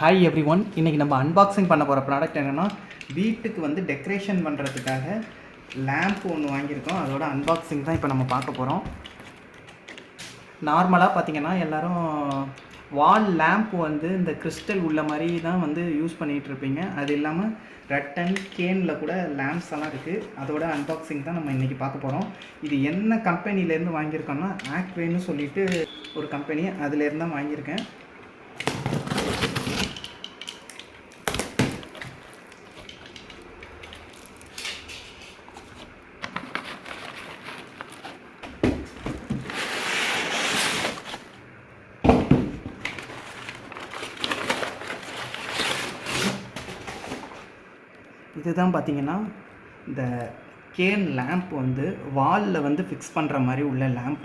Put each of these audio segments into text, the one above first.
Hi every one. இன்றைக்கி நம்ம unboxing பண்ண போகிற ப்ராடக்ட் என்னென்னா, வீட்டுக்கு வந்து டெக்கரேஷன் பண்ணுறதுக்காக லேம்ப் ஒன்று வாங்கியிருக்கோம். அதோட அன்பாக்சிங் தான் இப்போ நம்ம பார்க்க போகிறோம். நார்மலாக பார்த்திங்கன்னா எல்லோரும் வால் லேம்ப் வந்து இந்த கிறிஸ்டல் உள்ள மாதிரி தான் வந்து யூஸ் பண்ணிகிட்டு இருப்பீங்க. அது இல்லாமல் ரட்டன் கேனில் கூட லேம்ப்ஸ் எல்லாம் இருக்குது. அதோட அன்பாக்சிங் தான் நம்ம இன்றைக்கி பார்க்க போகிறோம். இது என்ன கம்பெனிலேருந்து வாங்கியிருக்கோன்னா, ஆக்வேன்னு சொல்லிட்டு ஒரு கம்பெனி, அதுலேருந்து தான் வாங்கியிருக்கேன். இதுதான் பார்த்திங்கன்னா இந்த கேன் லேம்ப் வந்து வாலில் வந்து ஃபிக்ஸ் பண்ணுற மாதிரி உள்ள லேம்ப்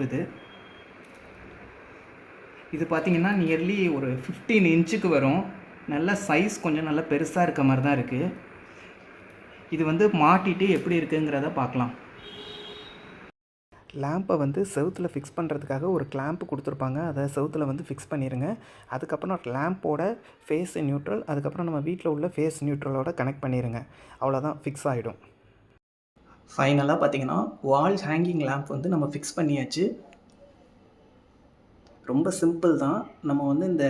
இது பார்த்திங்கன்னா நியர்லி ஒரு 15 இன்ச்சுக்கு வரும். நல்ல சைஸ் கொஞ்சம் நல்லா பெருசாக இருக்க மாதிரி தான் இருக்குது. இது வந்து மாட்டிட்டு எப்படி இருக்குங்கிறத பார்க்கலாம். லேம்பை வந்து செவுத்தில் ஃபிக்ஸ் பண்ணுறதுக்காக ஒரு கிளாம்ப் கொடுத்துருப்பாங்க. அதை செவுத்தில் வந்து ஃபிக்ஸ் பண்ணிடுங்க. அதுக்கப்புறம் லேம்போட ஃபேஸ் நியூட்ரல், அதுக்கப்புறம் நம்ம வீட்டில் உள்ள ஃபேஸ் நியூட்ரலோட கனெக்ட் பண்ணிடுங்க. அவ்வளோதான், ஃபிக்ஸ் ஆகிடும். ஃபைனலாக பார்த்திங்கன்னா வால் ஹேங்கிங் லேம்ப் வந்து நம்ம ஃபிக்ஸ் பண்ணியாச்சு. ரொம்ப சிம்பிள் தான். நம்ம வந்து இந்த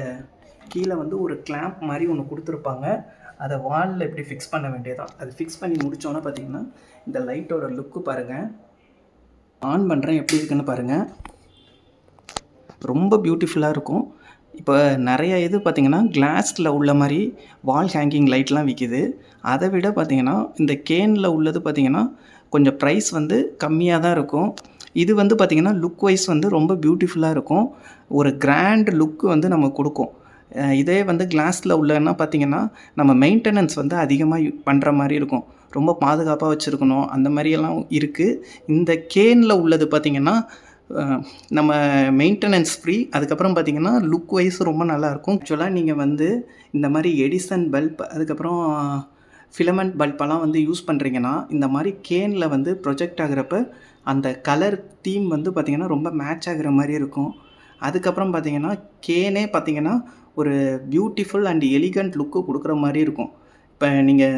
கீழே வந்து ஒரு கிளாம்ப் மாதிரி ஒன்று கொடுத்துருப்பாங்க. அதை வாலில் எப்படி ஃபிக்ஸ் பண்ண வேண்டியதான். அது ஃபிக்ஸ் பண்ணி முடித்தோன்னே பார்த்திங்கன்னா இந்த லைட்டோட லுக்கு பாருங்கள். ஆன் பண்ணுறேன், எப்படி இருக்குன்னு பாருங்கள். ரொம்ப பியூட்டிஃபுல்லாக இருக்கும். இப்போ நிறைய இது பார்த்திங்கன்னா கிளாஸில் உள்ள மாதிரி வால் ஹேங்கிங் லைட்லாம் விற்கிது. அதை விட பார்த்திங்கன்னா இந்த கேனில் உள்ளது பார்த்திங்கன்னா கொஞ்சம் ப்ரைஸ் வந்து கம்மியாக தான் இருக்கும். இது வந்து பார்த்திங்கன்னா லுக் வைஸ் வந்து ரொம்ப பியூட்டிஃபுல்லாக இருக்கும். ஒரு கிராண்ட் லுக்கு வந்து நம்ம கொடுக்கும். இதே வந்து கிளாஸில் உள்ளன்னா பார்த்திங்கன்னா நம்ம மெயின்டெனன்ஸ் வந்து அதிகமாக பண்ணுற மாதிரி இருக்கும். ரொம்ப பாதுகாப்பாக வச்சுருக்கணும், அந்த மாதிரியெல்லாம் இருக்குது. இந்த கேனில் உள்ளது பார்த்திங்கன்னா நம்ம மெயின்டெனன்ஸ் ஃப்ரீ. அதுக்கப்புறம் பார்த்திங்கன்னா லுக் வைஸ் ரொம்ப நல்லாயிருக்கும். ஆக்சுவலாக நீங்கள் வந்து இந்த மாதிரி எடிசன் பல்ப், அதுக்கப்புறம் ஃபிலமெண்ட் பல்பெல்லாம் வந்து யூஸ் பண்ணுறீங்கன்னா இந்த மாதிரி கேனில் வந்து ப்ரொஜெக்ட் ஆகிறப்ப அந்த கலர் தீம் வந்து பார்த்திங்கன்னா ரொம்ப மேட்ச் ஆகிற மாதிரி இருக்கும். அதுக்கப்புறம் பார்த்திங்கன்னா கேனே பார்த்திங்கன்னா ஒரு பியூட்டிஃபுல் அண்ட் எலிகண்ட் லுக்கு கொடுக்குற மாதிரி இருக்கும். இப்போ நீங்கள்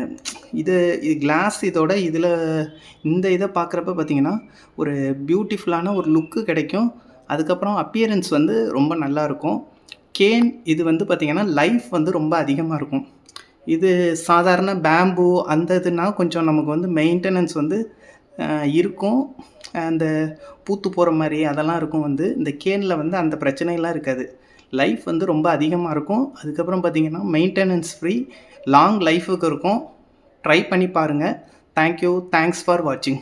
இது கிளாஸ் இதோட இதில் இந்த இதை பார்க்குறப்ப பார்த்திங்கன்னா ஒரு பியூட்டிஃபுல்லான ஒரு லுக்கு கிடைக்கும். அதுக்கப்புறம் அப்பியரன்ஸ் வந்து ரொம்ப நல்லாயிருக்கும். கேன் இது வந்து பார்த்திங்கன்னா லைஃப் வந்து ரொம்ப அதிகமாக இருக்கும். இது சாதாரண பேம்பு அந்த இதுனா கொஞ்சம் நமக்கு வந்து மெயின்டெனன்ஸ் வந்து இருக்கும். அந்த பூத்து போகிற மாதிரி அதெல்லாம் இருக்கும். வந்து இந்த கேனில் வந்து அந்த பிரச்சனைலாம் இருக்காது. லைஃப் வந்து ரொம்ப அதிகமாக இருக்கும். அதுக்கப்புறம் பார்த்திங்கன்னா மெயின்டெனன்ஸ் ஃப்ரீ, லாங் லைஃபுக்கு இருக்கும். ட்ரை பண்ணி பாருங்கள். தேங்க்யூ. தேங்க்ஸ் ஃபார் வாட்சிங்.